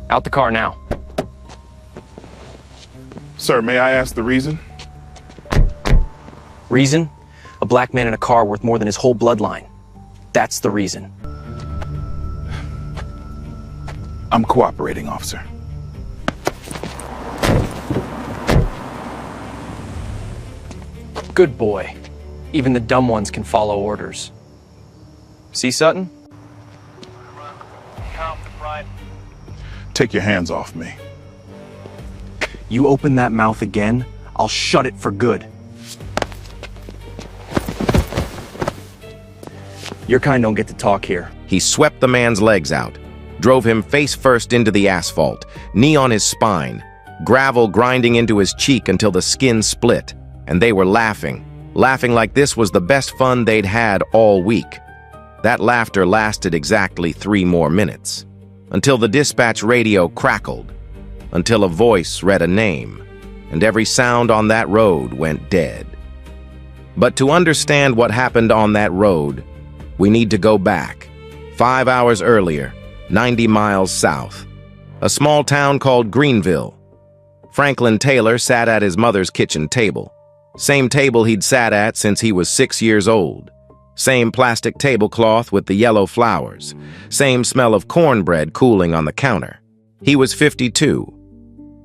Out the car now. Sir, may I ask the reason? Reason? A black man in a car worth more than his whole bloodline. That's the reason. I'm cooperating, officer. Good boy. Even the dumb ones can follow orders. See, Sutton? Take your hands off me. You open that mouth again, I'll shut it for good. Your kind don't get to talk here. He swept the man's legs out, drove him face first into the asphalt, knee on his spine, gravel grinding into his cheek until the skin split, and they were laughing like this was the best fun they'd had all week. That laughter lasted exactly 3 more minutes, until the dispatch radio crackled, until a voice read a name, and every sound on that road went dead. But to understand what happened on that road, we need to go back, 5 hours earlier, 90 miles south, a small town called Greenville. Franklin Taylor sat at his mother's kitchen table, same table he'd sat at since he was 6 years old, same plastic tablecloth with the yellow flowers, same smell of cornbread cooling on the counter. He was 52,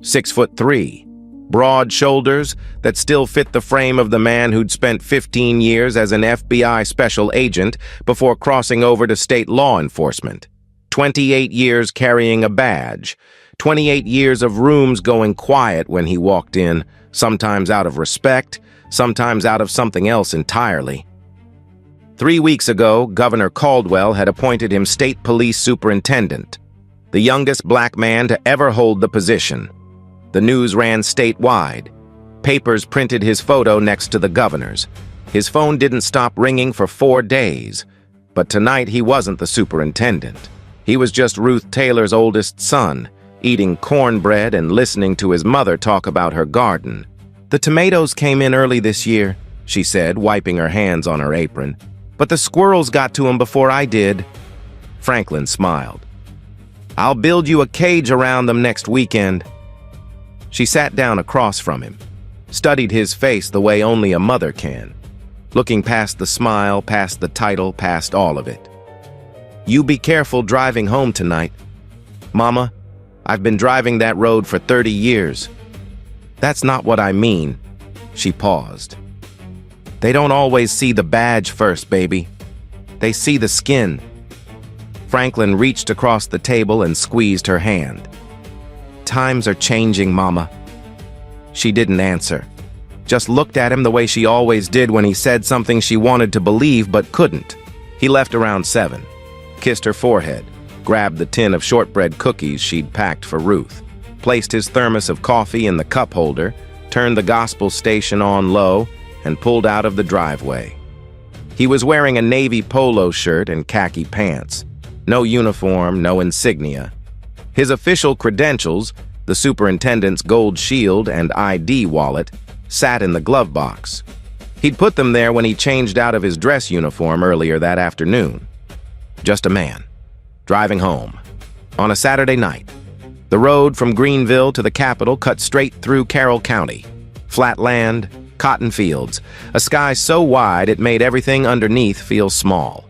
6'3", broad shoulders that still fit the frame of the man who'd spent 15 years as an FBI special agent before crossing over to state law enforcement. 28 years carrying a badge, 28 years of rooms going quiet when he walked in, sometimes out of respect, sometimes out of something else entirely. 3 weeks ago, Governor Caldwell had appointed him state police superintendent, the youngest black man to ever hold the position. The news ran statewide. Papers printed his photo next to the governor's. His phone didn't stop ringing for 4 days. But tonight he wasn't the superintendent. He was just Ruth Taylor's oldest son, eating cornbread and listening to his mother talk about her garden. "The tomatoes came in early this year," she said, wiping her hands on her apron. "But the squirrels got to them before I did." Franklin smiled. "I'll build you a cage around them next weekend." She sat down across from him, studied his face the way only a mother can, looking past the smile, past the title, past all of it. "You be careful driving home tonight. Mama, I've been driving that road for 30 years. That's not what I mean." She paused. "They don't always see the badge first, baby. They see the skin." Franklin reached across the table and squeezed her hand. "Times are changing, Mama." She didn't answer, just looked at him the way she always did when he said something she wanted to believe but couldn't. He left around 7, kissed her forehead, grabbed the tin of shortbread cookies she'd packed for Ruth, placed his thermos of coffee in the cup holder, turned the gospel station on low, and pulled out of the driveway. He was wearing a navy polo shirt and khaki pants. No uniform, no insignia. His official credentials, the superintendent's gold shield and ID wallet, sat in the glove box. He'd put them there when he changed out of his dress uniform earlier that afternoon. Just a man, driving home, on a Saturday night. The road from Greenville to the capital cut straight through Carroll County. Flat land, cotton fields, a sky so wide it made everything underneath feel small.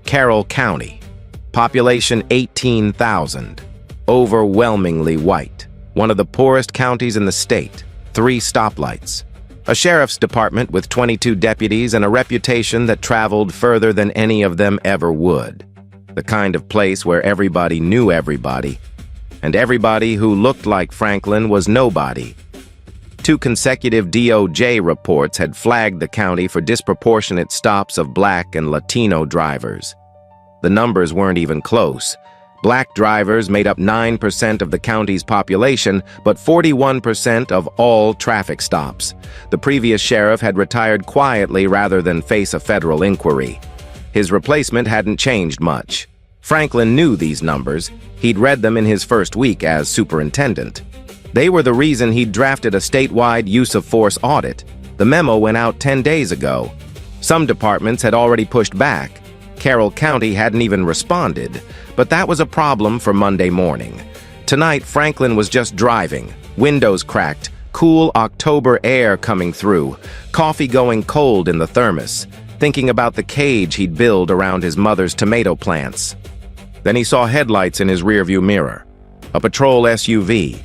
Carroll County, population 18,000, overwhelmingly white, one of the poorest counties in the state, 3 stoplights, a sheriff's department with 22 deputies and a reputation that traveled further than any of them ever would. The kind of place where everybody knew everybody, and everybody who looked like Franklin was nobody. 2 consecutive DOJ reports had flagged the county for disproportionate stops of Black and Latino drivers. The numbers weren't even close. Black drivers made up 9% of the county's population, but 41% of all traffic stops. The previous sheriff had retired quietly rather than face a federal inquiry. His replacement hadn't changed much. Franklin knew these numbers. He'd read them in his first week as superintendent. They were the reason he'd drafted a statewide use of force audit. The memo went out 10 days ago. Some departments had already pushed back. Carroll County hadn't even responded, but that was a problem for Monday morning. Tonight, Franklin was just driving, windows cracked, cool October air coming through, coffee going cold in the thermos, thinking about the cage he'd build around his mother's tomato plants. Then he saw headlights in his rearview mirror. A patrol SUV,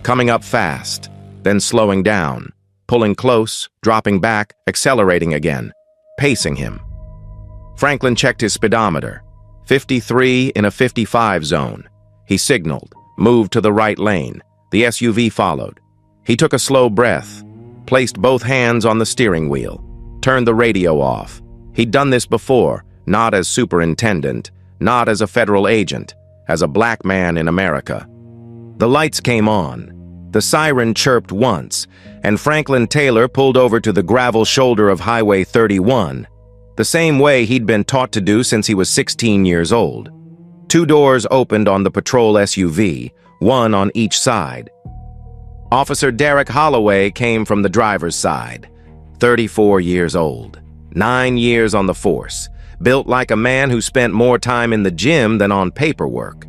coming up fast, then slowing down, pulling close, dropping back, accelerating again, pacing him. Franklin checked his speedometer, 53 in a 55 zone. He signaled, moved to the right lane. The SUV followed. He took a slow breath, placed both hands on the steering wheel, turned the radio off. He'd done this before, not as superintendent, not as a federal agent, as a black man in America. The lights came on. The siren chirped once, and Franklin Taylor pulled over to the gravel shoulder of Highway 31, the same way he'd been taught to do since he was 16 years old. 2 doors opened on the patrol SUV, one on each side. Officer Derek Holloway came from the driver's side, 34 years old, 9 years on the force, built like a man who spent more time in the gym than on paperwork.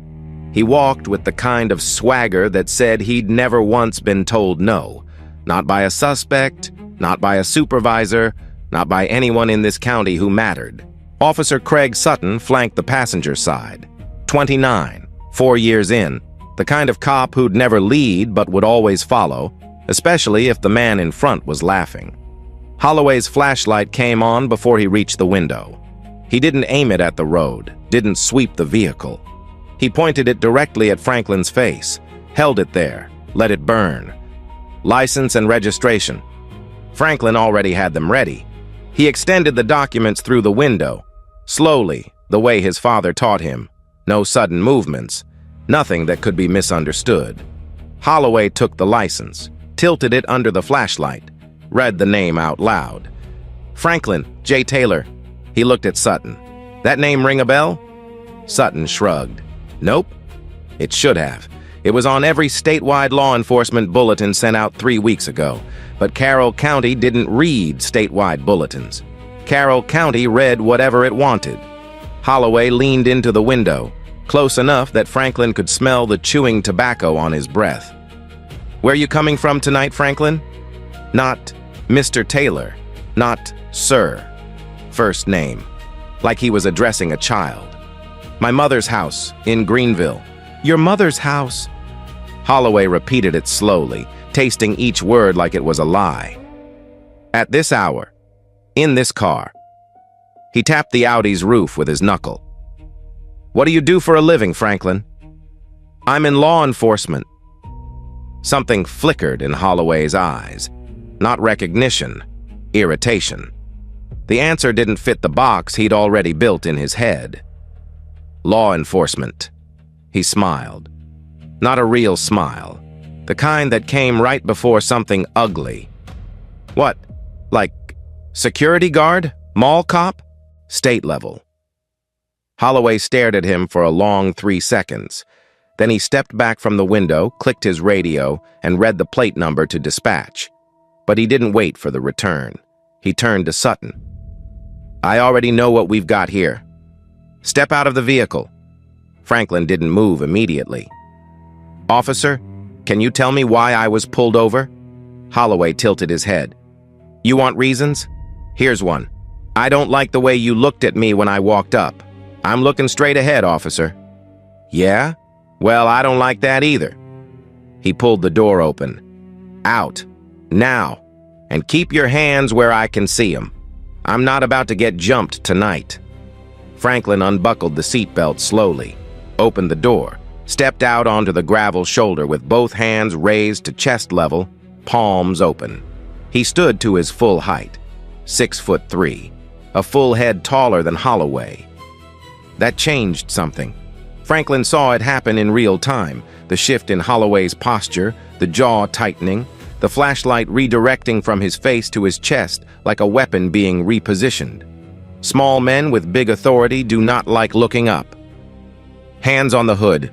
He walked with the kind of swagger that said he'd never once been told no, not by a suspect, not by a supervisor, not by anyone in this county who mattered. Officer Craig Sutton flanked the passenger side, 29, 4 years in, the kind of cop who'd never lead but would always follow, especially if the man in front was laughing. Holloway's flashlight came on before he reached the window. He didn't aim it at the road, didn't sweep the vehicle. He pointed it directly at Franklin's face, held it there, let it burn. License and registration. Franklin already had them ready. He extended the documents through the window, slowly, the way his father taught him. No sudden movements, nothing that could be misunderstood. Holloway took the license, tilted it under the flashlight, read the name out loud. Franklin J. Taylor. He looked at Sutton. That name ring a bell? Sutton shrugged. Nope. It should have. It was on every statewide law enforcement bulletin sent out 3 weeks ago, but Carroll County didn't read statewide bulletins. Carroll County read whatever it wanted. Holloway leaned into the window, close enough that Franklin could smell the chewing tobacco on his breath. Where you coming from tonight, Franklin? Not Mr. Taylor, not Sir. First name, like he was addressing a child. My mother's house in Greenville. Your mother's house? Holloway repeated it slowly, tasting each word like it was a lie. At this hour, in this car. He tapped the Audi's roof with his knuckle. What do you do for a living, Franklin? I'm in law enforcement. Something flickered in Holloway's eyes. Not recognition, irritation. The answer didn't fit the box he'd already built in his head. Law enforcement. He smiled. Not a real smile. The kind that came right before something ugly. What? Like security guard? Mall cop? State level. Holloway stared at him for a long 3 seconds. Then he stepped back from the window, clicked his radio, and read the plate number to dispatch. But he didn't wait for the return. He turned to Sutton. I already know what we've got here. Step out of the vehicle. Franklin didn't move immediately. Officer, can you tell me why I was pulled over? Holloway tilted his head. You want reasons? Here's one. I don't like the way you looked at me when I walked up. I'm looking straight ahead, officer. Yeah? Well, I don't like that either. He pulled the door open. Out. Now. And keep your hands where I can see them. I'm not about to get jumped tonight. Franklin unbuckled the seatbelt slowly, opened the door, stepped out onto the gravel shoulder with both hands raised to chest level, palms open. He stood to his full height, 6'3", a full head taller than Holloway. That changed something. Franklin saw it happen in real time, the shift in Holloway's posture, the jaw tightening, the flashlight redirecting from his face to his chest like a weapon being repositioned. Small men with big authority do not like looking up. Hands on the hood.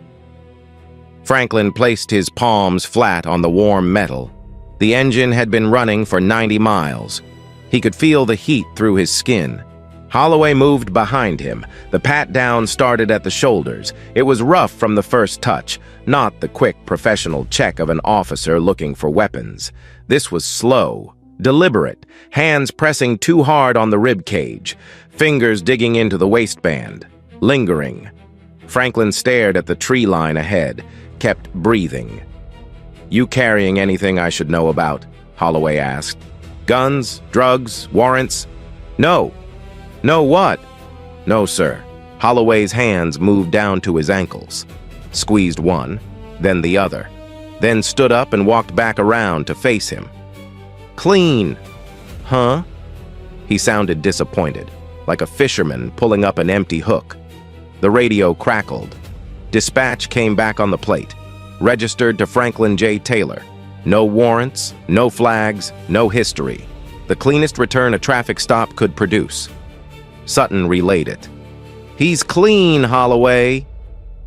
Franklin placed his palms flat on the warm metal. The engine had been running for 90 miles. He could feel the heat through his skin. Holloway moved behind him. The pat-down started at the shoulders. It was rough from the first touch, not the quick professional check of an officer looking for weapons. This was slow, deliberate, hands pressing too hard on the rib cage, fingers digging into the waistband, lingering. Franklin stared at the tree line ahead, kept breathing. "You carrying anything I should know about?" Holloway asked. "Guns, drugs, warrants?" "No." "No what?" "No, sir." Holloway's hands moved down to his ankles, squeezed one, then the other, then stood up and walked back around to face him. "Clean." "Huh?" He sounded disappointed, like a fisherman pulling up an empty hook. The radio crackled. Dispatch came back on the plate, registered to Franklin J. Taylor. No warrants, no flags, no history. The cleanest return a traffic stop could produce. Sutton relayed it. "He's clean, Holloway."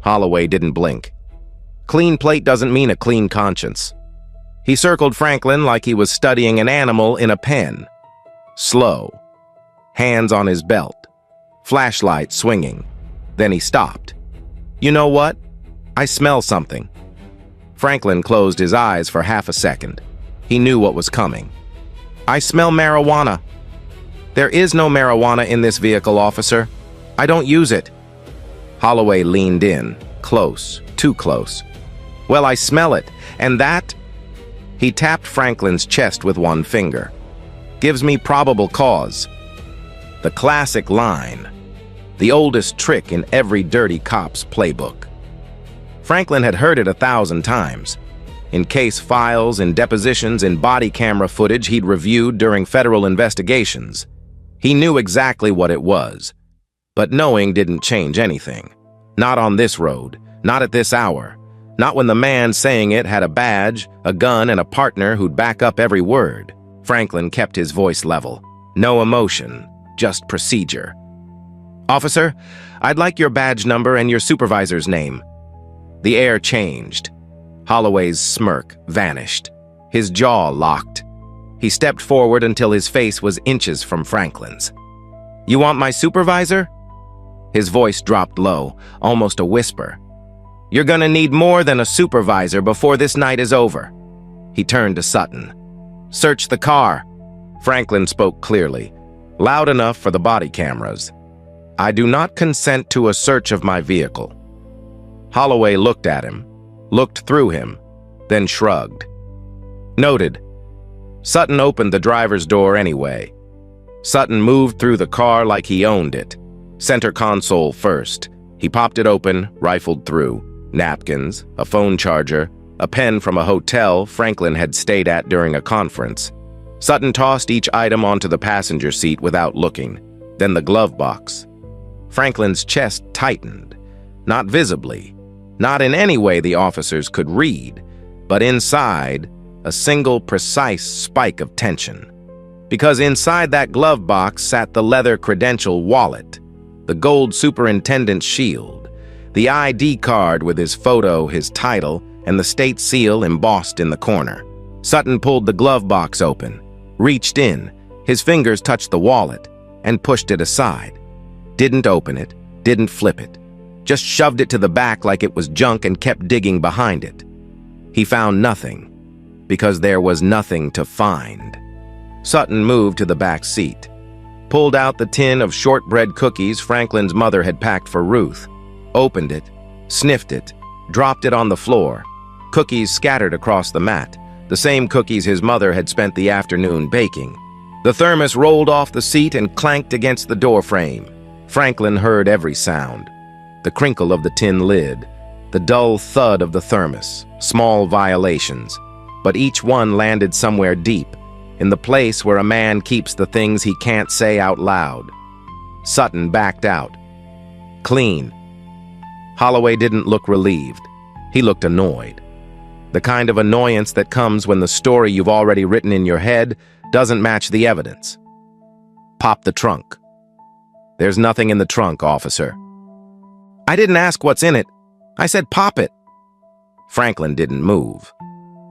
Holloway didn't blink. Clean plate doesn't mean a clean conscience. He circled Franklin like he was studying an animal in a pen. Slow. Hands on his belt. Flashlight swinging. Then he stopped. "You know what? I smell something." Franklin closed his eyes for half a second. He knew what was coming. "I smell marijuana." "There is no marijuana in this vehicle, officer. I don't use it." Holloway leaned in, close, too close. "Well, I smell it, and that—" He tapped Franklin's chest with one finger. "Gives me probable cause." The classic line. The oldest trick in every dirty cop's playbook. Franklin had heard it 1,000 times. In case files, in depositions, in body camera footage he'd reviewed during federal investigations. He knew exactly what it was. But knowing didn't change anything. Not on this road, not at this hour. Not when the man saying it had a badge, a gun, and a partner who'd back up every word. Franklin kept his voice level. No emotion, just procedure. "Officer, I'd like your badge number and your supervisor's name." The air changed. Holloway's smirk vanished. His jaw locked. He stepped forward until his face was inches from Franklin's. "You want my supervisor?" His voice dropped low, almost a whisper. "You're gonna need more than a supervisor before this night is over." He turned to Sutton. "Search the car." Franklin spoke clearly, loud enough for the body cameras. "I do not consent to a search of my vehicle." Holloway looked at him, looked through him, then shrugged. "Noted." Sutton opened the driver's door anyway. Sutton moved through the car like he owned it. Center console first. He popped it open, rifled through. Napkins, a phone charger, a pen from a hotel Franklin had stayed at during a conference. Sutton tossed each item onto the passenger seat without looking, then the glove box. Franklin's chest tightened, not visibly, not in any way the officers could read, but inside, a single precise spike of tension. Because inside that glove box sat the leather credential wallet, the gold superintendent's shield, the ID card with his photo, his title, and the state seal embossed in the corner. Sutton pulled the glove box open, reached in, his fingers touched the wallet, and pushed it aside. Didn't open it, didn't flip it, just shoved it to the back like it was junk and kept digging behind it. He found nothing, because there was nothing to find. Sutton moved to the back seat, pulled out the tin of shortbread cookies Franklin's mother had packed for Ruth, opened it, sniffed it, dropped it on the floor. Cookies scattered across the mat, the same cookies his mother had spent the afternoon baking. The thermos rolled off the seat and clanked against the door frame. Franklin heard every sound. The crinkle of the tin lid, the dull thud of the thermos, small violations. But each one landed somewhere deep, in the place where a man keeps the things he can't say out loud. Sutton backed out. Clean. Holloway didn't look relieved. He looked annoyed. The kind of annoyance that comes when the story you've already written in your head doesn't match the evidence. Pop the trunk. There's nothing in the trunk, officer. I didn't ask what's in it. I said pop it. Franklin didn't move.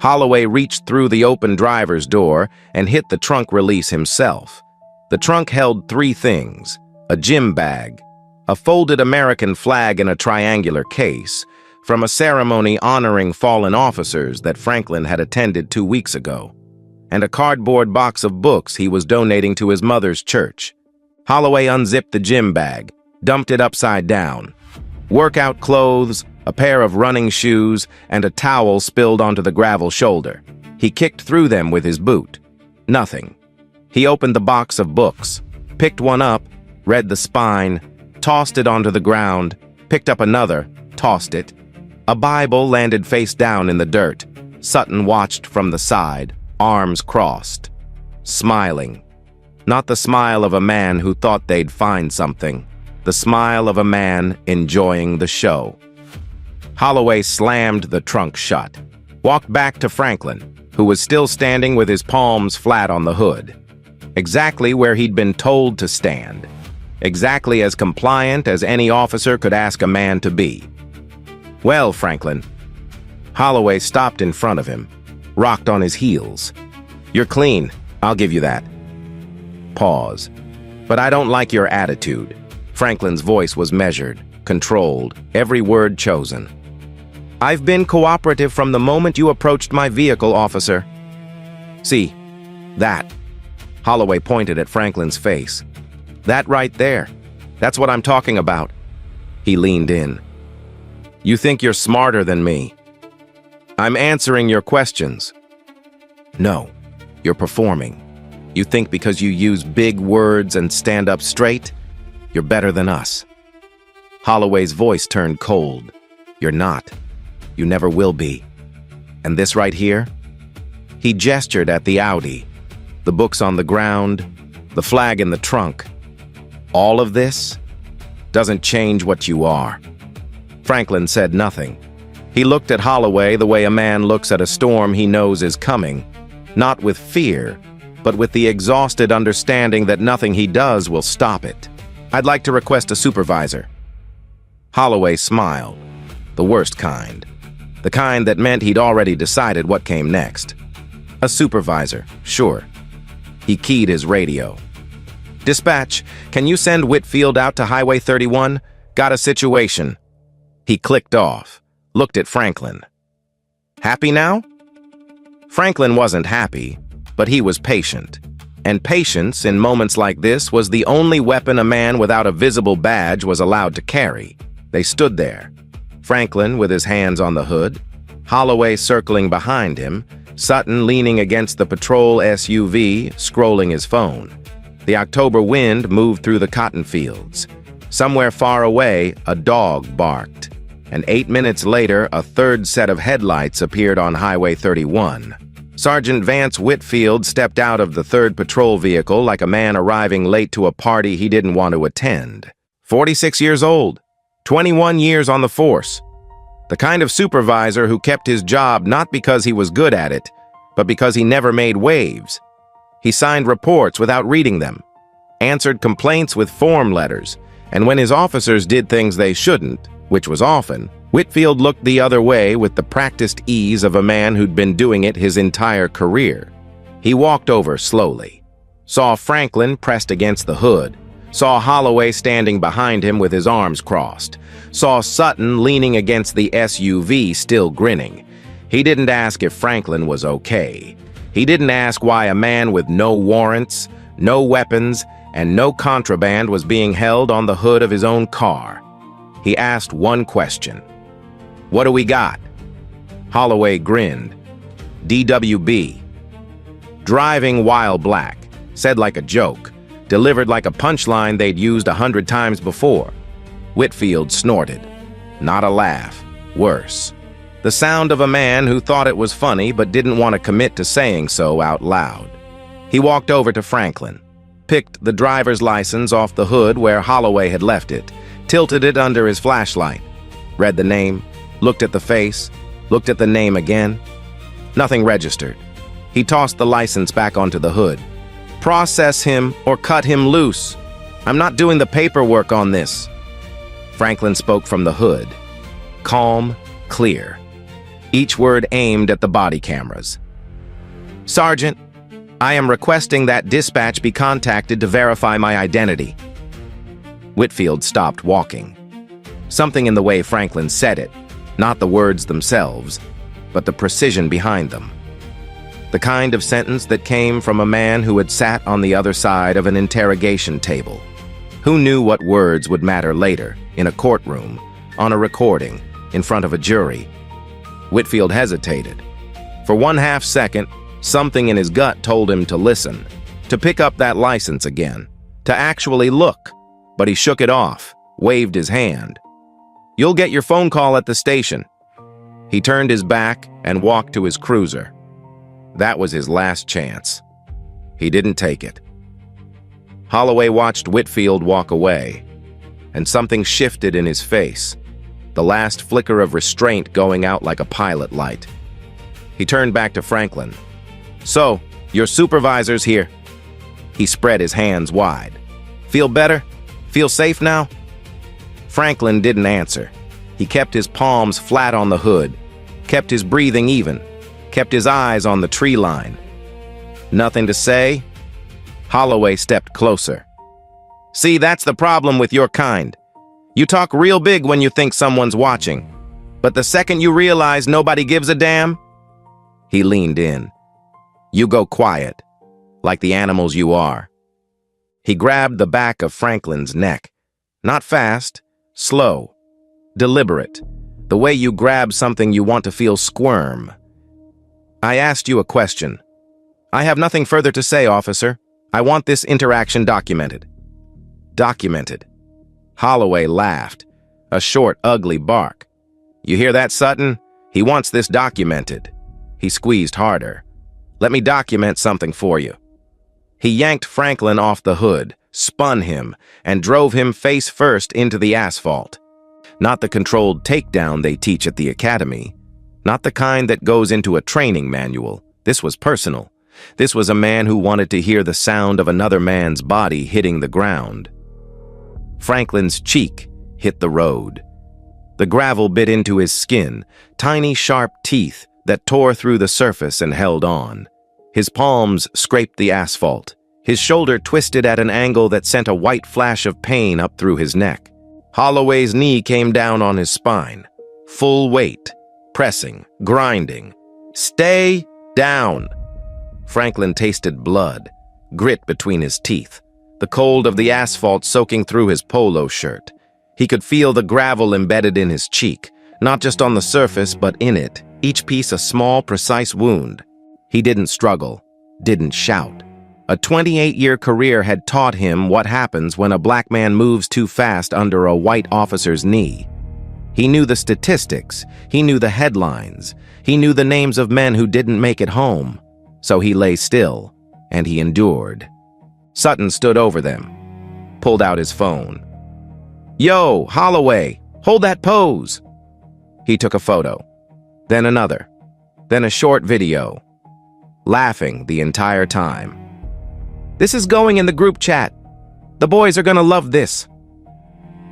Holloway reached through the open driver's door and hit the trunk release himself. The trunk held 3 things: A gym bag, a folded American flag in a triangular case, from a ceremony honoring fallen officers that Franklin had attended 2 weeks ago, and a cardboard box of books he was donating to his mother's church. Holloway unzipped the gym bag, dumped it upside down. Workout clothes, a pair of running shoes, and a towel spilled onto the gravel shoulder. He kicked through them with his boot. Nothing. He opened the box of books, picked one up, read the spine, tossed it onto the ground, picked up another, tossed it. A Bible landed face down in the dirt. Sutton watched from the side, arms crossed, smiling. Not the smile of a man who thought they'd find something. The smile of a man enjoying the show. Holloway slammed the trunk shut, walked back to Franklin, who was still standing with his palms flat on the hood. Exactly where he'd been told to stand. Exactly as compliant as any officer could ask a man to be. "Well, Franklin." Holloway stopped in front of him, rocked on his heels. "You're clean, I'll give you that." Pause. "But I don't like your attitude." Franklin's voice was measured, controlled, every word chosen. "I've been cooperative from the moment you approached my vehicle, officer." "See, that." Holloway pointed at Franklin's face. "That right there. That's what I'm talking about." He leaned in. "You think you're smarter than me. I'm answering your questions." "No, you're performing. You think because you use big words and stand up straight, you're better than us." Holloway's voice turned cold. "You're not. You never will be. And this right here?" He gestured at the Audi, the books on the ground, the flag in the trunk. "All of this doesn't change what you are." Franklin said nothing. He looked at Holloway the way a man looks at a storm he knows is coming, not with fear, but with the exhausted understanding that nothing he does will stop it. "I'd like to request a supervisor." Holloway smiled, the worst kind. The kind that meant he'd already decided what came next. "A supervisor, sure." He keyed his radio. "Dispatch, can you send Whitfield out to Highway 31? Got a situation." He clicked off, looked at Franklin. "Happy now?" Franklin wasn't happy, but he was patient. And patience, in moments like this, was the only weapon a man without a visible badge was allowed to carry. They stood there. Franklin with his hands on the hood, Holloway circling behind him, Sutton leaning against the patrol SUV, scrolling his phone. The October wind moved through the cotton fields. Somewhere far away, a dog barked. And 8 minutes later, a third set of headlights appeared on Highway 31. Sergeant Vance Whitfield stepped out of the third patrol vehicle like a man arriving late to a party he didn't want to attend. 46 years old, 21 years on the force. The kind of supervisor who kept his job not because he was good at it, but because he never made waves. He signed reports without reading them, answered complaints with form letters, and when his officers did things they shouldn't, which was often, Whitfield looked the other way with the practiced ease of a man who'd been doing it his entire career. He walked over slowly, saw Franklin pressed against the hood, saw Holloway standing behind him with his arms crossed, saw Sutton leaning against the SUV still grinning. He didn't ask if Franklin was okay. He didn't ask why a man with no warrants, no weapons, and no contraband was being held on the hood of his own car. He asked one question. "What do we got?" Holloway grinned. "DWB. Driving while black," said like a joke, delivered like a punchline they'd used 100 times before. Whitfield snorted. Not a laugh. Worse. The sound of a man who thought it was funny but didn't want to commit to saying so out loud. He walked over to Franklin, picked the driver's license off the hood where Holloway had left it, tilted it under his flashlight, read the name, looked at the face, looked at the name again. Nothing registered. He tossed the license back onto the hood. "Process him or cut him loose. I'm not doing the paperwork on this." Franklin spoke from the hood. Calm, clear. Each word aimed at the body cameras. "Sergeant, I am requesting that dispatch be contacted to verify my identity." Whitfield stopped walking. Something in the way Franklin said it, not the words themselves, but the precision behind them. The kind of sentence that came from a man who had sat on the other side of an interrogation table. Who knew what words would matter later, in a courtroom, on a recording, in front of a jury? Whitfield hesitated. For 1/2 second, something in his gut told him to listen, to pick up that license again, to actually look, but he shook it off, waved his hand. "You'll get your phone call at the station." He turned his back and walked to his cruiser. That was his last chance. He didn't take it. Holloway watched Whitfield walk away, and something shifted in his face, the last flicker of restraint going out like a pilot light. He turned back to Franklin. "So, your supervisor's here." He spread his hands wide. "Feel better? Feel safe now?" Franklin didn't answer. He kept his palms flat on the hood, kept his breathing even, kept his eyes on the tree line. Nothing to say? Holloway stepped closer. "See, that's the problem with your kind. You talk real big when you think someone's watching, but the second you realize nobody gives a damn..." He leaned in. "You go quiet, like the animals you are." He grabbed the back of Franklin's neck. Not fast, slow, deliberate, the way you grab something you want to feel squirm. "I asked you a question." "I have nothing further to say, officer. I want this interaction documented." "Documented?" Holloway laughed, a short, ugly bark. "You hear that, Sutton? He wants this documented." He squeezed harder. "Let me document something for you." He yanked Franklin off the hood, spun him, and drove him face first into the asphalt. Not the controlled takedown they teach at the academy. Not the kind that goes into a training manual. This was personal. This was a man who wanted to hear the sound of another man's body hitting the ground. Franklin's cheek hit the road. The gravel bit into his skin, tiny sharp teeth that tore through the surface and held on. His palms scraped the asphalt. His shoulder twisted at an angle that sent a white flash of pain up through his neck. Holloway's knee came down on his spine. Full weight, pressing, grinding. "Stay down!" Franklin tasted blood, grit between his teeth, the cold of the asphalt soaking through his polo shirt. He could feel the gravel embedded in his cheek, not just on the surface, but in it, each piece a small, precise wound. He didn't struggle, didn't shout. A 28-year career had taught him what happens when a black man moves too fast under a white officer's knee. He knew the statistics, he knew the headlines, he knew the names of men who didn't make it home. So he lay still, and he endured. Sutton stood over them, pulled out his phone. "Yo, Holloway, hold that pose!" He took a photo, then another, then a short video, laughing the entire time. "This is going in the group chat. The boys are gonna love this."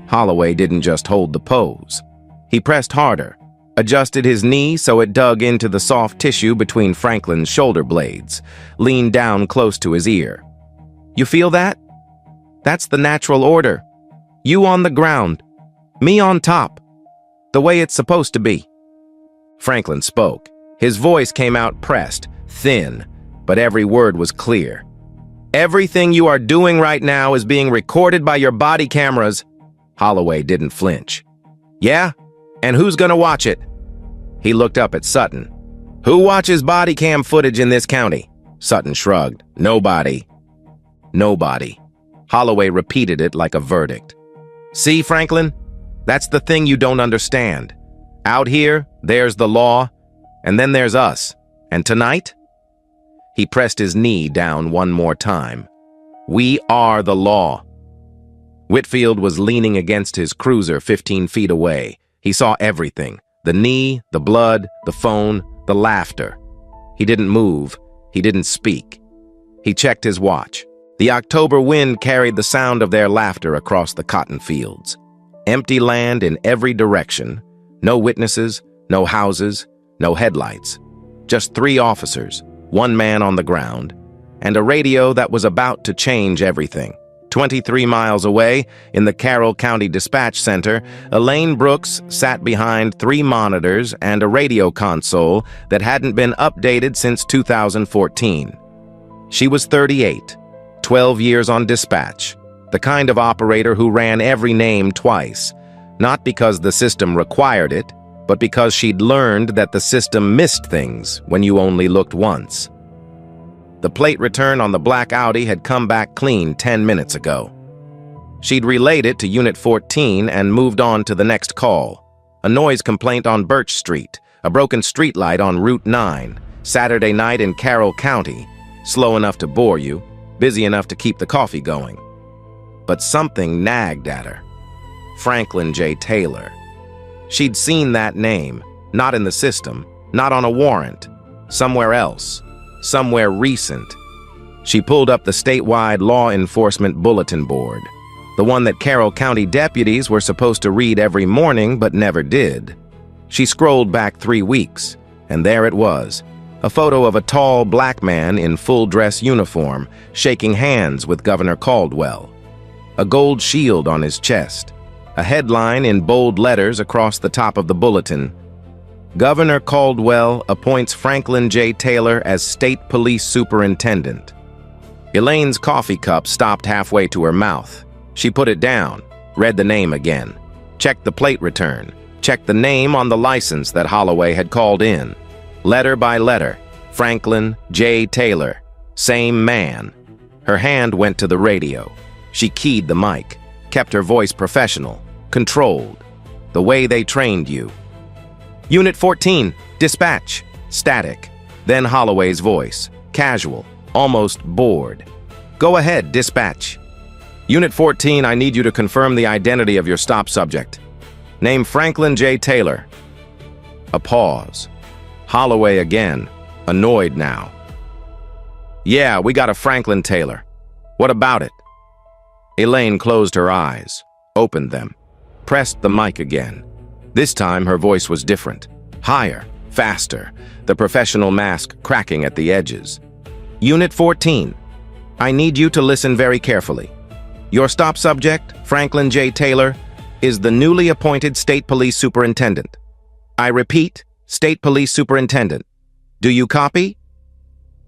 Holloway didn't just hold the pose. He pressed harder, adjusted his knee so it dug into the soft tissue between Franklin's shoulder blades, leaned down close to his ear. "You feel that? That's the natural order. You on the ground, me on top. The way it's supposed to be." Franklin spoke. His voice came out pressed, thin, but every word was clear. "Everything you are doing right now is being recorded by your body cameras." Holloway didn't flinch. "Yeah? And who's gonna watch it?" He looked up at Sutton. "Who watches body cam footage in this county?" Sutton shrugged. "Nobody." "Nobody." Holloway repeated it like a verdict. "See, Franklin? That's the thing you don't understand. Out here, there's the law, and then there's us. And tonight?" He pressed his knee down one more time. "We are the law." Whitfield was leaning against his cruiser 15 feet away. He saw everything. The knee, the blood, the phone, the laughter. He didn't move. He didn't speak. He checked his watch. The October wind carried the sound of their laughter across the cotton fields. Empty land in every direction. No witnesses, no houses, no headlights. Just 3 officers, 1 man on the ground, and a radio that was about to change everything. 23 miles away, in the Carroll County Dispatch Center, Elaine Brooks sat behind 3 monitors and a radio console that hadn't been updated since 2014. She was 38, 12 years on dispatch, the kind of operator who ran every name twice, not because the system required it, but because she'd learned that the system missed things when you only looked once. The plate return on the black Audi had come back clean 10 minutes ago. She'd relayed it to Unit 14 and moved on to the next call. A noise complaint on Birch Street, a broken streetlight on Route 9, Saturday night in Carroll County, slow enough to bore you, busy enough to keep the coffee going. But something nagged at her. Franklin J. Taylor. She'd seen that name, not in the system, not on a warrant, somewhere else. Somewhere recent. She pulled up the statewide law enforcement bulletin board, the one that Carroll County deputies were supposed to read every morning but never did. She scrolled back 3 weeks, and there it was, a photo of a tall black man in full-dress uniform shaking hands with Governor Caldwell, a gold shield on his chest, a headline in bold letters across the top of the bulletin: Governor Caldwell appoints Franklin J. Taylor as State Police Superintendent. Elaine's coffee cup stopped halfway to her mouth. She put it down, read the name again, checked the plate return, checked the name on the license that Holloway had called in. Letter by letter, Franklin J. Taylor, same man. Her hand went to the radio. She keyed the mic, kept her voice professional, controlled, the way they trained you. Unit 14, dispatch, static. Then Holloway's voice, casual, almost bored. Go ahead, dispatch. Unit 14, I need you to confirm the identity of your stop subject. Name Franklin J. Taylor. A pause. Holloway again, annoyed now. Yeah, we got a Franklin Taylor. What about it? Elaine closed her eyes, opened them, pressed the mic again. This time, her voice was different. Higher, faster, the professional mask cracking at the edges. Unit 14, I need you to listen very carefully. Your stop subject, Franklin J. Taylor, is the newly appointed State Police Superintendent. I repeat, State Police Superintendent. Do you copy?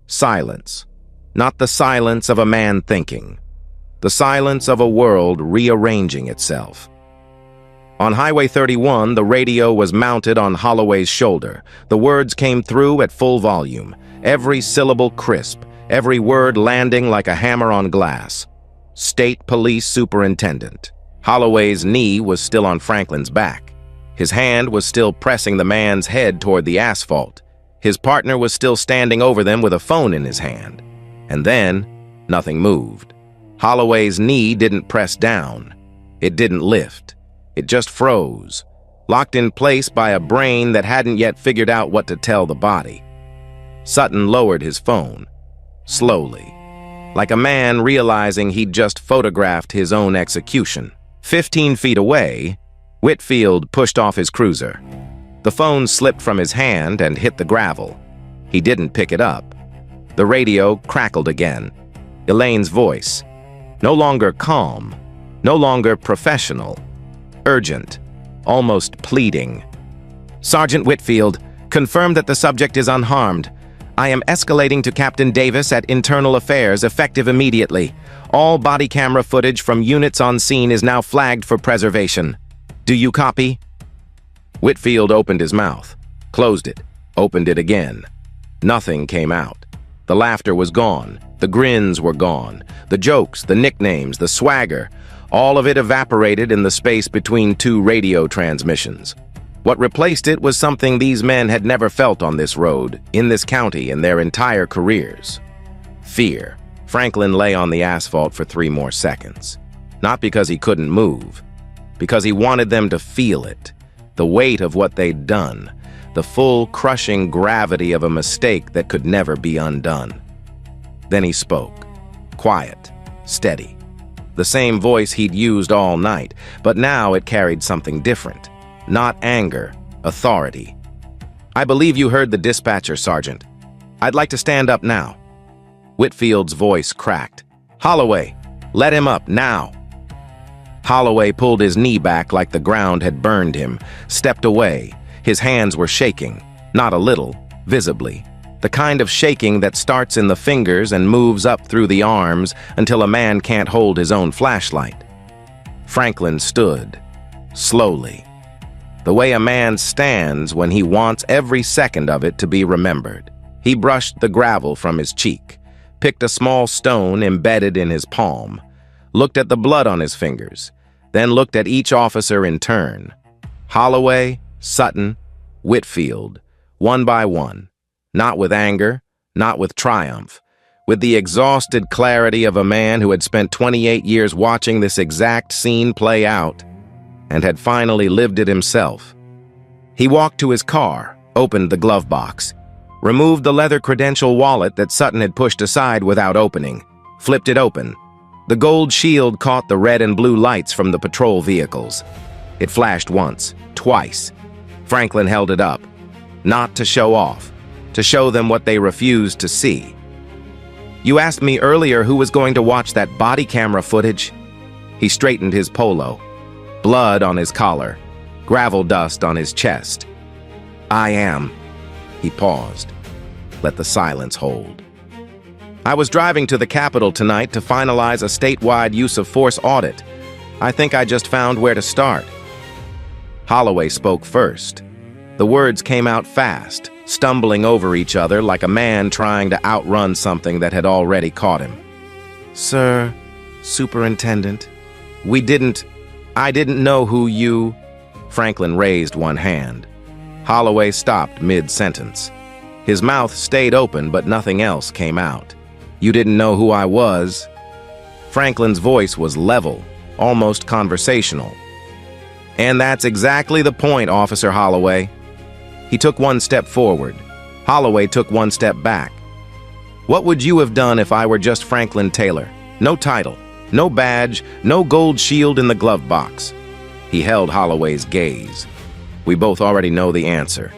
Silence. Not the silence of a man thinking. The silence of a world rearranging itself. On Highway 31, the radio was mounted on Holloway's shoulder. The words came through at full volume, every syllable crisp, every word landing like a hammer on glass. State Police Superintendent. Holloway's knee was still on Franklin's back. His hand was still pressing the man's head toward the asphalt. His partner was still standing over them with a phone in his hand. And then, nothing moved. Holloway's knee didn't press down. It didn't lift. It just froze, locked in place by a brain that hadn't yet figured out what to tell the body. Sutton lowered his phone, slowly, like a man realizing he'd just photographed his own execution. 15 feet away, Whitfield pushed off his cruiser. The phone slipped from his hand and hit the gravel. He didn't pick it up. The radio crackled again. Elaine's voice, no longer calm, no longer professional, urgent, almost pleading. Sergeant Whitfield, confirm that the subject is unharmed. I am escalating to Captain Davis at Internal Affairs, effective immediately. All body camera footage from units on scene is now flagged for preservation. Do you copy? Whitfield opened his mouth, closed it, opened it again. Nothing came out. The laughter was gone. The grins were gone. The jokes, the nicknames, the swagger, all of it evaporated in the space between 2 radio transmissions. What replaced it was something these men had never felt on this road, in this county, in their entire careers. Fear. Franklin lay on the asphalt for 3 more seconds. Not because he couldn't move, because he wanted them to feel it, the weight of what they'd done, the full crushing gravity of a mistake that could never be undone. Then he spoke, quiet, steady. The same voice he'd used all night, but now it carried something different. Not anger, authority. I believe you heard the dispatcher, Sergeant. I'd like to stand up now. Whitfield's voice cracked. Holloway, Let him up, now. Holloway pulled his knee back like the ground had burned him, stepped away. His hands were shaking, not a little, visibly. The kind of shaking that starts in the fingers and moves up through the arms until a man can't hold his own flashlight. Franklin stood, slowly, the way a man stands when he wants every second of it to be remembered. He brushed the gravel from his cheek, picked a small stone embedded in his palm, looked at the blood on his fingers, then looked at each officer in turn. Holloway, Sutton, Whitfield, one by one, not with anger, not with triumph, with the exhausted clarity of a man who had spent 28 years watching this exact scene play out and had finally lived it himself. He walked to his car, opened the glove box, removed the leather credential wallet that Sutton had pushed aside without opening, flipped it open. The gold shield caught the red and blue lights from the patrol vehicles. It flashed once, twice. Franklin held it up, not to show off, to show them what they refused to see. You asked me earlier who was going to watch that body camera footage. He straightened his polo, blood on his collar, gravel dust on his chest. I am. He paused, let the silence hold. I was driving to the Capitol tonight to finalize a statewide use of force audit. I think I just found where to start. Holloway spoke first. The words came out fast, stumbling over each other like a man trying to outrun something that had already caught him. Sir, Superintendent, I didn't know who you... Franklin raised one hand. Holloway stopped mid-sentence. His mouth stayed open, but nothing else came out. You didn't know who I was? Franklin's voice was level, almost conversational. And that's exactly the point, Officer Holloway. He took one step forward. Holloway took one step back. What would you have done if I were just Franklin Taylor? No title, no badge, no gold shield in the glove box. He held Holloway's gaze. We both already know the answer,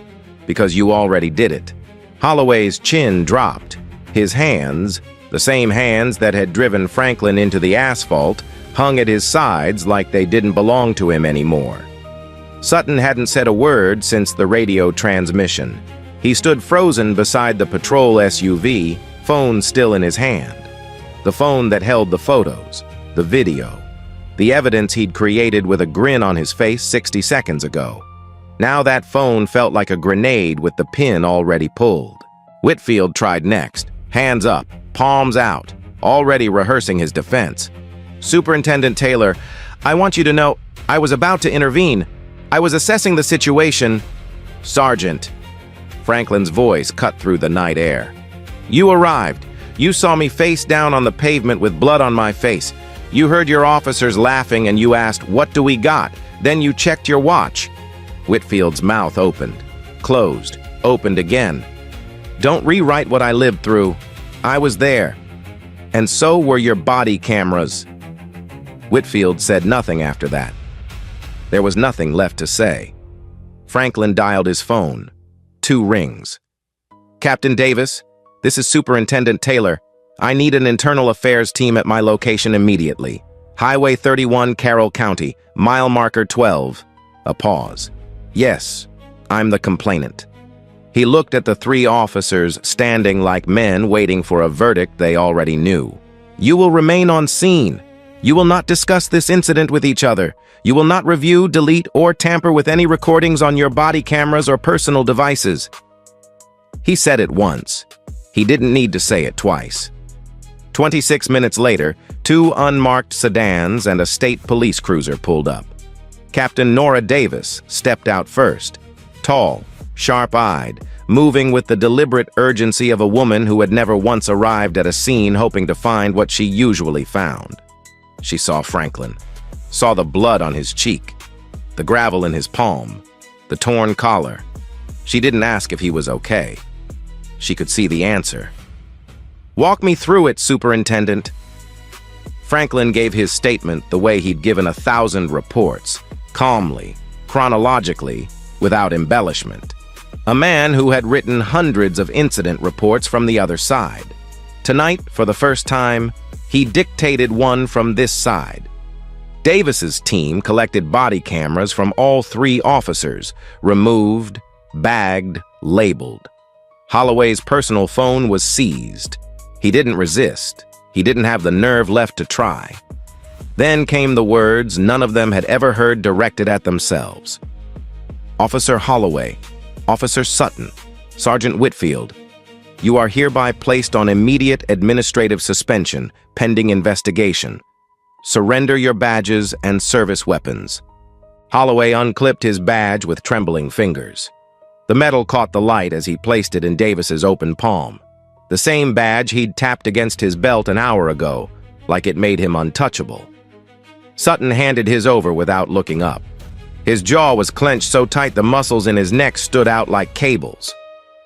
because you already did it. Holloway's chin dropped. His hands, the same hands that had driven Franklin into the asphalt, hung at his sides like they didn't belong to him anymore. Sutton hadn't said a word since the radio transmission. He stood frozen beside the patrol SUV, phone still in his hand. The phone that held the photos, the video, the evidence he'd created with a grin on his face 60 seconds ago. Now that phone felt like a grenade with the pin already pulled. Whitfield tried next, hands up, palms out, already rehearsing his defense. Superintendent Taylor, I want you to know, I was about to intervene. I was assessing the situation. Sergeant. Franklin's voice cut through the night air. You arrived. You saw me face down on the pavement with blood on my face. You heard your officers laughing and you asked, what do we got? Then you checked your watch. Whitfield's mouth opened, closed, opened again. Don't rewrite what I lived through. I was there. And so were your body cameras. Whitfield said nothing after that. There was nothing left to say. Franklin dialed his phone. 2 rings. Captain Davis, this is Superintendent Taylor. I need an internal affairs team at my location immediately. Highway 31, Carroll County, mile marker 12. A pause. Yes, I'm the complainant. He looked at the 3 officers standing like men waiting for a verdict they already knew. You will remain on scene. You will not discuss this incident with each other. You will not review, delete, or tamper with any recordings on your body cameras or personal devices. He said it once. He didn't need to say it twice. 26 minutes later, 2 unmarked sedans and a state police cruiser pulled up. Captain Nora Davis stepped out first, tall, sharp-eyed, moving with the deliberate urgency of a woman who had never once arrived at a scene hoping to find what she usually found. She saw Franklin, saw the blood on his cheek, the gravel in his palm, the torn collar. She didn't ask if he was okay. She could see the answer. Walk me through it, Superintendent. Franklin gave his statement the way he'd given 1,000 reports, calmly, chronologically, without embellishment. A man who had written hundreds of incident reports from the other side. Tonight, for the first time, He dictated one from this side. Davis's team collected body cameras from all 3 officers, removed, bagged, labeled. Holloway's personal phone was seized. He didn't resist. He didn't have the nerve left to try. Then came the words none of them had ever heard directed at themselves. Officer Holloway, Officer Sutton, Sergeant Whitfield, you are hereby placed on immediate administrative suspension, pending investigation. Surrender your badges and service weapons. Holloway unclipped his badge with trembling fingers. The metal caught the light as he placed it in Davis's open palm. The same badge he'd tapped against his belt an hour ago, like it made him untouchable. Sutton handed his over without looking up. His jaw was clenched so tight the muscles in his neck stood out like cables.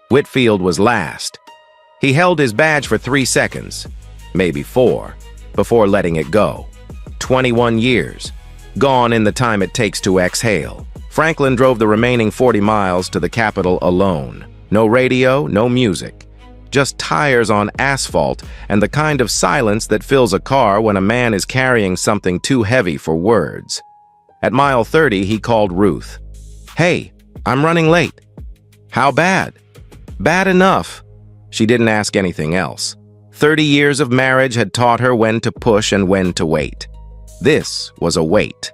Whitfield was last. He held his badge for 3 seconds, maybe 4, before letting it go. 21 years, gone in the time it takes to exhale. Franklin drove the remaining 40 miles to the capital alone. No radio, no music. Just tires on asphalt and the kind of silence that fills a car when a man is carrying something too heavy for words. At mile 30, he called Ruth. "Hey, I'm running late." "How bad?" "Bad enough." She didn't ask anything else. 30 years of marriage had taught her when to push and when to wait. This was a wait.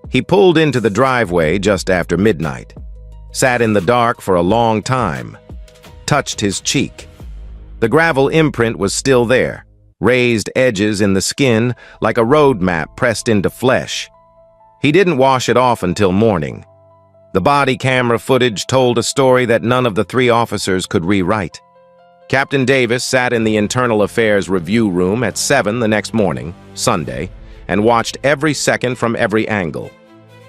He pulled into the driveway just after midnight, sat in the dark for a long time, touched his cheek. The gravel imprint was still there, raised edges in the skin like a road map pressed into flesh. He didn't wash it off until morning. The body camera footage told a story that none of the 3 officers could rewrite. Captain Davis sat in the Internal Affairs review room at 7 the next morning, Sunday, and watched every second from every angle.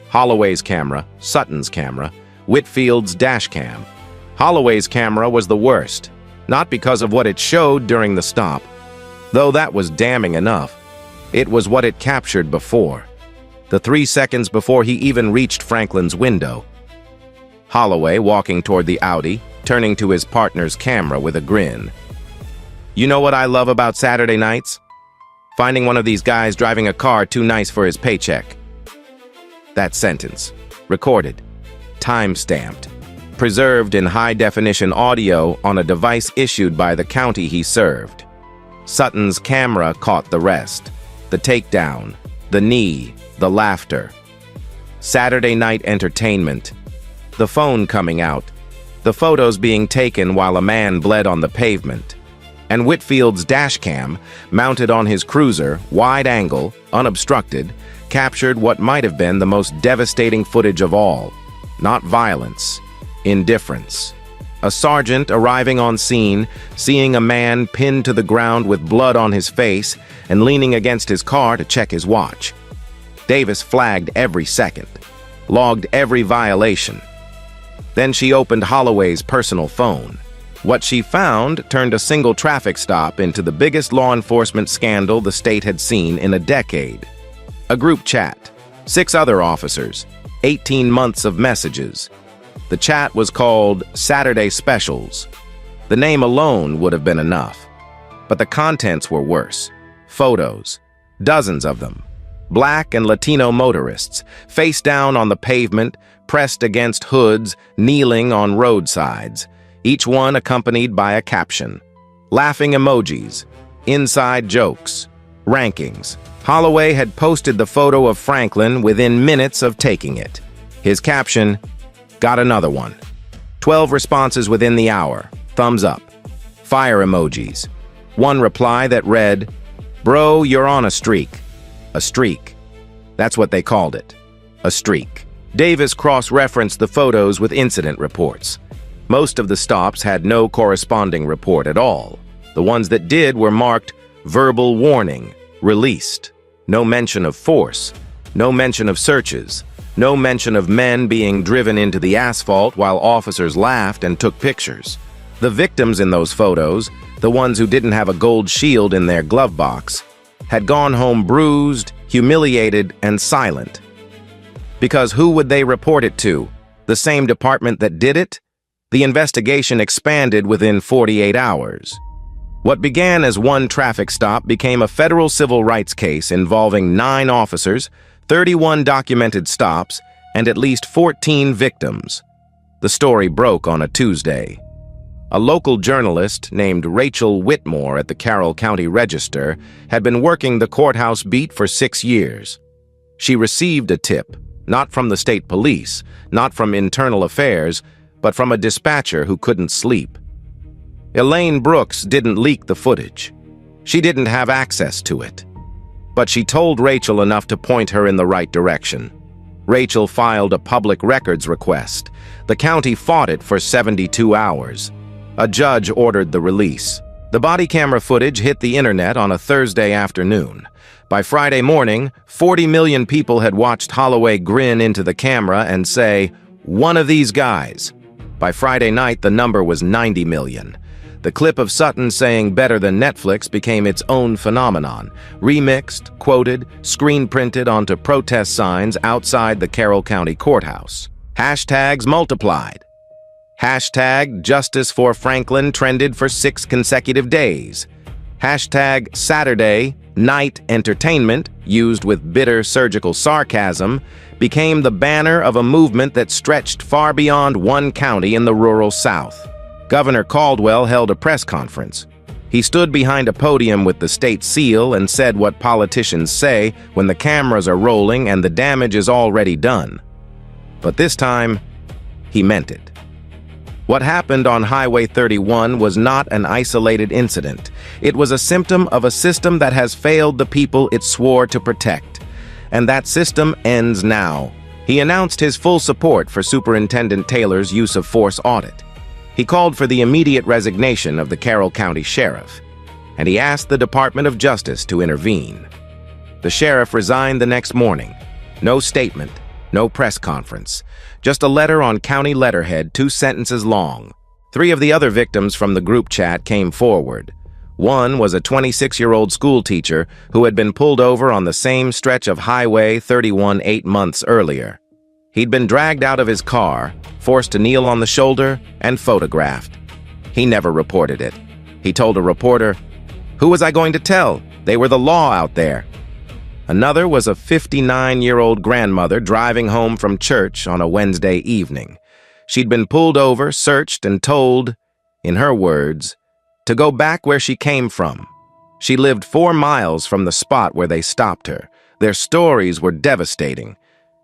Holloway's camera, Sutton's camera, Whitfield's dash cam. Holloway's camera was the worst, not because of what it showed during the stop, though that was damning enough. It was what it captured before, the 3 seconds before he even reached Franklin's window. Holloway walking toward the Audi, turning to his partner's camera with a grin. "You know what I love about Saturday nights? Finding one of these guys driving a car too nice for his paycheck." That sentence, recorded, time-stamped, preserved in high-definition audio on a device issued by the county he served. Sutton's camera caught the rest, the takedown, the knee, the laughter. Saturday night entertainment, the phone coming out, the photos being taken while a man bled on the pavement, and Whitfield's dashcam, mounted on his cruiser, wide angle, unobstructed, captured what might have been the most devastating footage of all. Not violence, indifference. A sergeant arriving on scene, seeing a man pinned to the ground with blood on his face and leaning against his car to check his watch. Davis flagged every second, logged every violation. Then she opened Holloway's personal phone. What she found turned a single traffic stop into the biggest law enforcement scandal the state had seen in a decade. A group chat, 6 other officers, 18 months of messages. The chat was called Saturday Specials. The name alone would have been enough. But the contents were worse. Photos, dozens of them. Black and Latino motorists, face down on the pavement, pressed against hoods, kneeling on roadsides, each one accompanied by a caption. Laughing emojis, inside jokes, rankings. Holloway had posted the photo of Franklin within minutes of taking it. His caption, got another one. 12 responses within the hour, thumbs up. Fire emojis. One reply that read, "Bro, you're on a streak." A streak. That's what they called it. A streak. Davis cross-referenced the photos with incident reports. Most of the stops had no corresponding report at all. The ones that did were marked verbal warning, released. No mention of force, no mention of searches, no mention of men being driven into the asphalt while officers laughed and took pictures. The victims in those photos, the ones who didn't have a gold shield in their glove box, had gone home bruised, humiliated, and silent. Because who would they report it to? The same department that did it? The investigation expanded within 48 hours. What began as one traffic stop became a federal civil rights case involving 9 officers, 31 documented stops, and at least 14 victims. The story broke on a Tuesday. A local journalist named Rachel Whitmore at the Carroll County Register had been working the courthouse beat for 6 years. She received a tip, not from the state police, not from internal affairs, but from a dispatcher who couldn't sleep. Elaine Brooks didn't leak the footage. She didn't have access to it. But she told Rachel enough to point her in the right direction. Rachel filed a public records request. The county fought it for 72 hours. A judge ordered the release. The body camera footage hit the internet on a Thursday afternoon. By Friday morning, 40 million people had watched Holloway grin into the camera and say, "One of these guys." By Friday night, the number was 90 million. The clip of Sutton saying better than Netflix became its own phenomenon, remixed, quoted, screen-printed onto protest signs outside the Carroll County Courthouse. Hashtags multiplied. Hashtag Justice for Franklin trended for 6 consecutive days. Hashtag Saturday Night Entertainment, used with bitter surgical sarcasm, became the banner of a movement that stretched far beyond one county in the rural South. Governor Caldwell held a press conference. He stood behind a podium with the state seal and said what politicians say when the cameras are rolling and the damage is already done. But this time, he meant it. What happened on Highway 31 was not an isolated incident. It was a symptom of a system that has failed the people it swore to protect. And that system ends now. He announced his full support for Superintendent Taylor's use of force audit. He called for the immediate resignation of the Carroll County Sheriff, and he asked the Department of Justice to intervene. The sheriff resigned the next morning. No statement, no press conference, just a letter on county letterhead 2 sentences long. 3 of the other victims from the group chat came forward. One was a 26-year-old school teacher who had been pulled over on the same stretch of Highway 31 8 months earlier. He'd been dragged out of his car, forced to kneel on the shoulder, and photographed. He never reported it. He told a reporter, "Who was I going to tell? They were the law out there." Another was a 59-year-old grandmother driving home from church on a Wednesday evening. She'd been pulled over, searched, and told, in her words, to go back where she came from. She lived 4 miles from the spot where they stopped her. Their stories were devastating.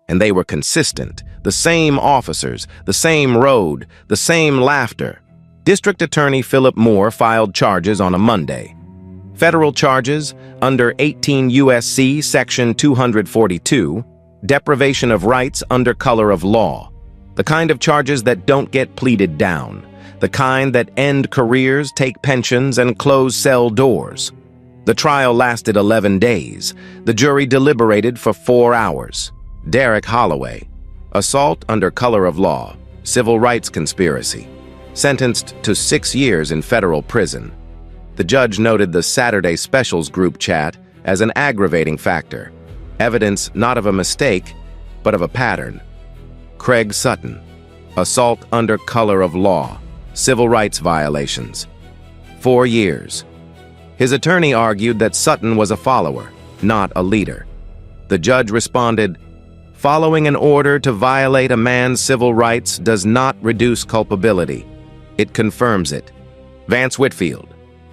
And they were consistent. The same officers, the same road, the same laughter. District Attorney Philip Moore filed charges on a Monday. Federal charges under 18 U.S.C. Section 242, deprivation of rights under color of law. The kind of charges that don't get pleaded down. The kind that end careers, take pensions, and close cell doors. The trial lasted 11 days. The jury deliberated for 4 hours. Derek Holloway, assault under color of law, civil rights conspiracy, sentenced to 6 years in federal prison. The judge noted the Saturday Specials group chat as an aggravating factor, evidence not of a mistake, but of a pattern. Craig Sutton, assault under color of law, civil rights violations, 4 years. His attorney argued that Sutton was a follower, not a leader. The judge responded, "Following an order to violate a man's civil rights does not reduce culpability. It confirms it." Vance Whitfield,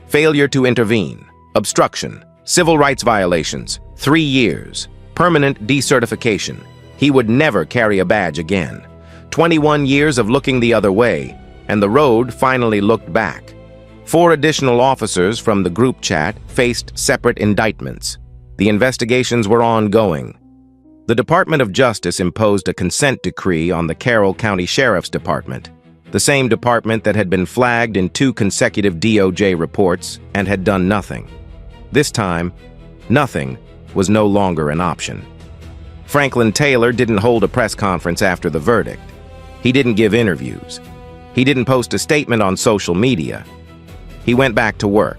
failure to intervene, obstruction, civil rights violations, 3 years, permanent decertification. He would never carry a badge again. 21 years of looking the other way, and the road finally looked back. 4 additional officers from the group chat faced separate indictments. The investigations were ongoing. The Department of Justice imposed a consent decree on the Carroll County Sheriff's Department, the same department that had been flagged in 2 consecutive DOJ reports and had done nothing. This time, nothing was no longer an option. Franklin Taylor didn't hold a press conference after the verdict. He didn't give interviews. He didn't post a statement on social media. He went back to work.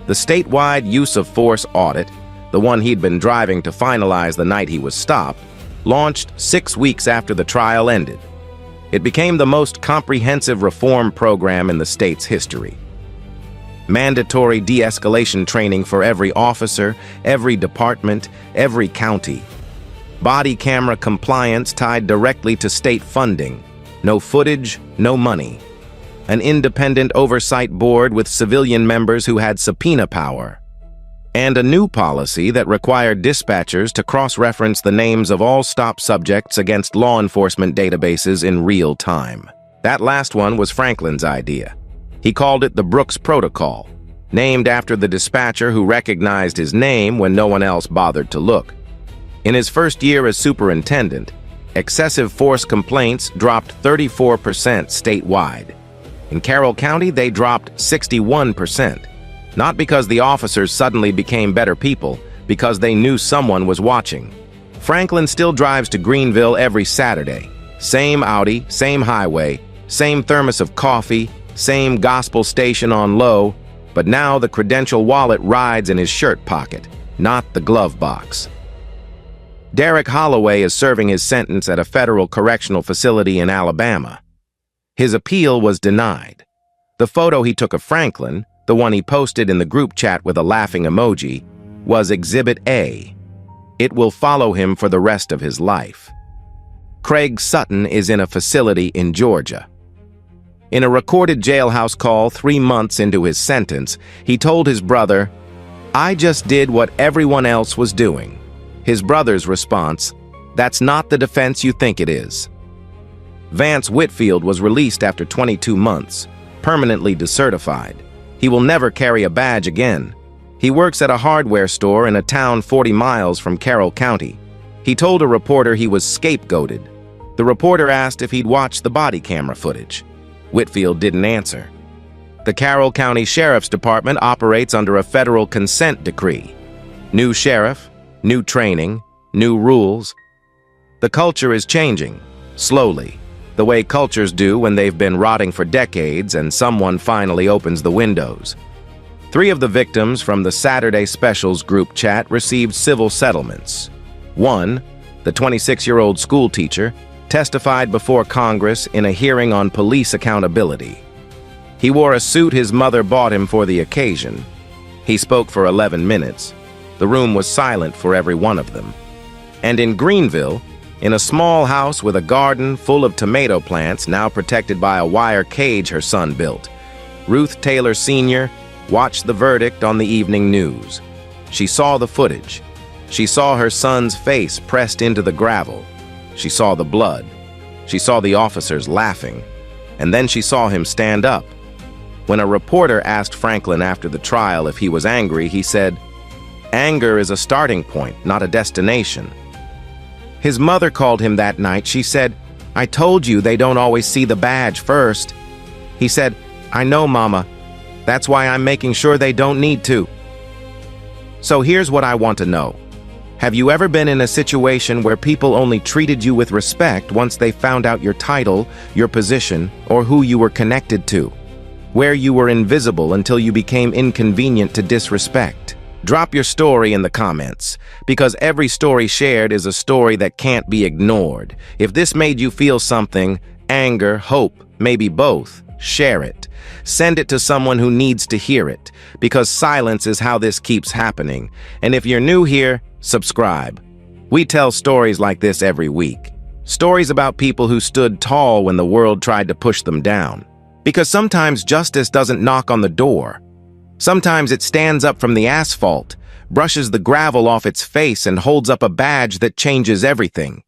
The statewide use of force audit, the one he'd been driving to finalize the night he was stopped, launched 6 weeks after the trial ended. It became the most comprehensive reform program in the state's history. Mandatory de-escalation training for every officer, every department, every county. Body camera compliance tied directly to state funding. No footage, no money. An independent oversight board with civilian members who had subpoena power. And a new policy that required dispatchers to cross-reference the names of all stop subjects against law enforcement databases in real time. That last one was Franklin's idea. He called it the Brooks Protocol, named after the dispatcher who recognized his name when no one else bothered to look. In his first year as superintendent, excessive force complaints dropped 34% statewide. In Carroll County, they dropped 61%. Not because the officers suddenly became better people, because they knew someone was watching. Franklin still drives to Greenville every Saturday. Same Audi, same highway, same thermos of coffee, same gospel station on low, but now the credential wallet rides in his shirt pocket, not the glove box. Derek Holloway is serving his sentence at a federal correctional facility in Alabama. His appeal was denied. The photo he took of Franklin, the one he posted in the group chat with a laughing emoji, was Exhibit A. It will follow him for the rest of his life. Craig Sutton is in a facility in Georgia. In a recorded jailhouse call 3 months into his sentence, he told his brother, "I just did what everyone else was doing." His brother's response, "That's not the defense you think it is." Vance Whitfield was released after 22 months, permanently decertified. He will never carry a badge again. He works at a hardware store in a town 40 miles from Carroll County. He told a reporter he was scapegoated. The reporter asked if he'd watched the body camera footage. Whitfield didn't answer. The Carroll County Sheriff's Department operates under a federal consent decree. New sheriff, new training, new rules. The culture is changing, slowly, the way cultures do when they've been rotting for decades and someone finally opens the windows. 3 of the victims from the Saturday Specials group chat received civil settlements. One, the 26-year-old school teacher, testified before Congress in a hearing on police accountability. He wore a suit his mother bought him for the occasion. He spoke for 11 minutes. The room was silent for every one of them. And in Greenville, in a small house with a garden full of tomato plants now protected by a wire cage her son built, Ruth Taylor Sr. watched the verdict on the evening news. She saw the footage. She saw her son's face pressed into the gravel. She saw the blood. She saw the officers laughing. And then she saw him stand up. When a reporter asked Franklin after the trial if he was angry, he said, "Anger is a starting point, not a destination." His mother called him that night. She said, "I told you they don't always see the badge first." He said, "I know, Mama. That's why I'm making sure they don't need to." So here's what I want to know. Have you ever been in a situation where people only treated you with respect once they found out your title, your position, or who you were connected to? Where you were invisible until you became inconvenient to disrespect? Drop your story in the comments, because every story shared is a story that can't be ignored. If this made you feel something, anger, hope, maybe both, share it. Send it to someone who needs to hear it, because silence is how this keeps happening. And if you're new here, subscribe. We tell stories like this every week. Stories about people who stood tall when the world tried to push them down. Because sometimes justice doesn't knock on the door. Sometimes it stands up from the asphalt, brushes the gravel off its face, and holds up a badge that changes everything.